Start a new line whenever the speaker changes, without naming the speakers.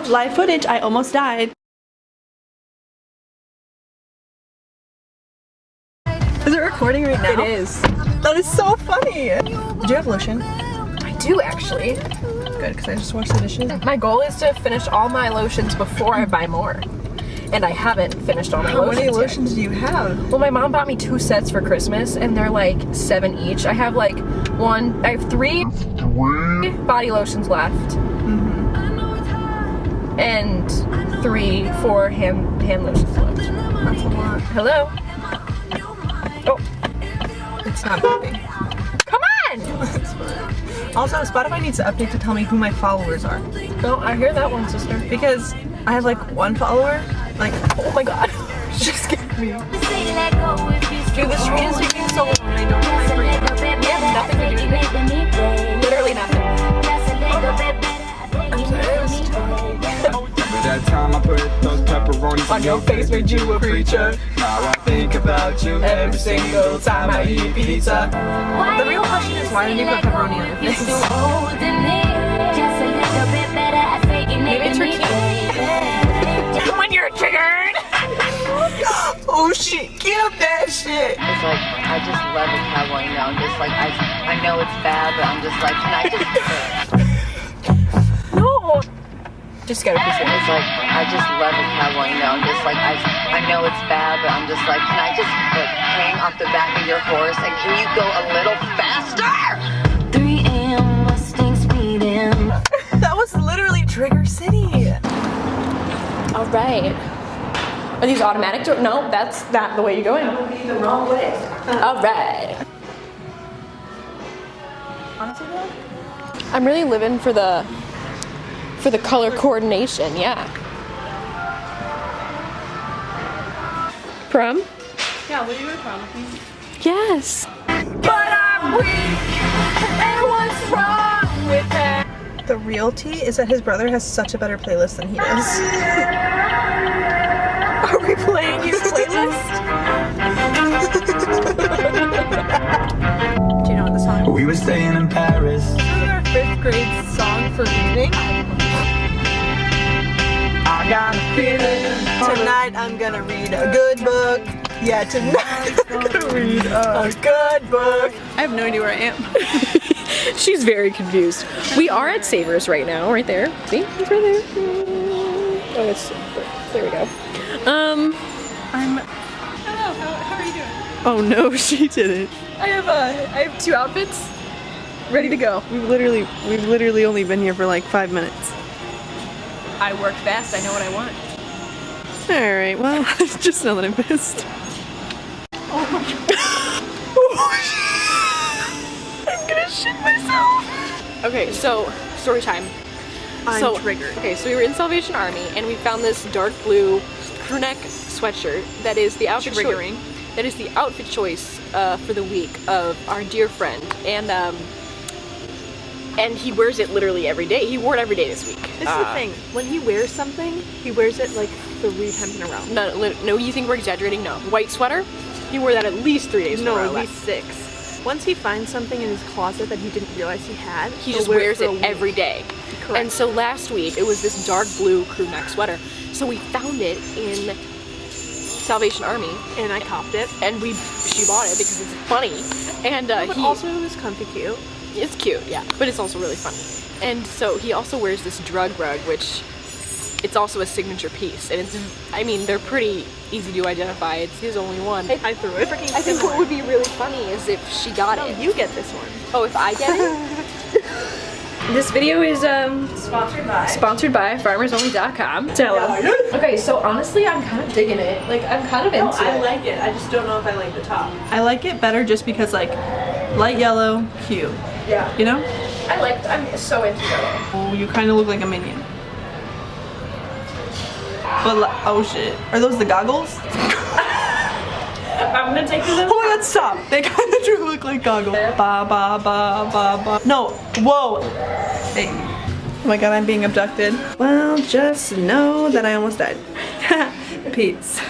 Live footage, I almost died. Is it recording right now?
It is.
That is so funny. Do you have lotion?
I do actually.
Good, because I just washed the dishes.
My goal is to finish all my lotions before I buy more. And I haven't finished all my lotions.
How many lotions do you have?
Well, my mom bought me 2 sets for Christmas and they're like $7 each. I have like I have 3 body lotions left. And 4 hand lotions left.
That's a lot.
Hello? Oh,
It's not moving.
come on!
That's fine. Also, Spotify needs to update to tell me who my followers are.
Oh, I hear that one, sister.
Because I have like 1 follower. Like,
Oh my god.
she scared me.
Dude, the street is taking so long. I don't know my brain. We have nothing to do today. Literally nothing. I'm pissed.
That time I put those pepperonis
On your face made you a preacher.
Now I think about you
Every single time I eat pizza.
The real question is, why did you put pepperoni on your face?
Maybe it's for cute. When you're triggered!
Oh shit, get up that shit!
It's like, I just love a cowboy, you know, just like, I know it's bad, but I'm just like, can I just,
No! Just gotta push it.
it's like, I just love a cowboy, you know, just like, I know it's bad, but I'm just like, can I just, like, hang off the back of your horse, and can you go a little faster?
3 a.m. Mustang speeding.
That was literally Trigger City.
Alright. Are these automatic doors? No, that's not the way you're going.
That would be the wrong way.
Alright.
Honestly though?
I'm really living for the color coordination, yeah. Prom?
Yeah, what do you from?
Yes. But I'm weak, and what's wrong with that?
The real tea is that his brother has such a better playlist than he does. Are we playing his playlist? Do you know what the song is?
We were staying in Paris.
This is our 5th grade song for reading.
I got a feeling.
Tonight I'm gonna read a good book. Yeah, tonight I'm gonna read a good book. I have no idea where I am.
She's very confused. We are at Savers right now, right there. See? It's right there. Oh, it's, there we go.
Hello, how are you doing? Oh no, she didn't.
I have 2 outfits ready to go.
We've literally only been here for like 5 minutes.
I work fast, I know what I want.
Alright, well, just know that I'm pissed. Oh my god. I'm gonna shit myself.
Okay, so, story time.
I'm triggered.
Okay, so we were in Salvation Army and we found this dark blue crew neck sweatshirt that is the outfit
Triggering.
That is the outfit choice for the week of our dear friend. And he wears it literally every day. He wore it every day this week.
This is the thing. When he wears something, he wears it like 3 times in a row.
No, you think we're exaggerating? No. White sweater? He wore that at least 3 days in a row.
No, at least 6. Once he finds something in his closet that he didn't realize he had,
He just wears it
for a week.
every day.
Correct.
And so last week, it was this dark blue crew neck sweater. So we found it in Salvation Army.
And I copped it.
And she bought it because it's funny. And
But also it was comfy cute.
it's cute, yeah, but it's also really funny. And so he also wears this drug rug, which it's also a signature piece. And it's, I mean, they're pretty easy to identify. It's his only one.
I threw it. Freaking
I think what would be really funny is if she got it.
you get this one.
Oh, if I get it? This video is sponsored by farmersonly.com. Tell them. Okay, so honestly, I'm kind of digging it. Like, I'm kind of into it.
I like it. I just don't know if I like the top. I like it better just because like light yellow, cute.
Yeah.
You know?
I'm so into it.
Oh, you kind of look like a minion. But oh shit, are those the goggles?
I'm gonna take these.
Oh my god, stop! They kind of do look like goggles. Ba ba ba ba ba. No, whoa. Hey. Oh my god, I'm being abducted. Well, just know that I almost died. Peace.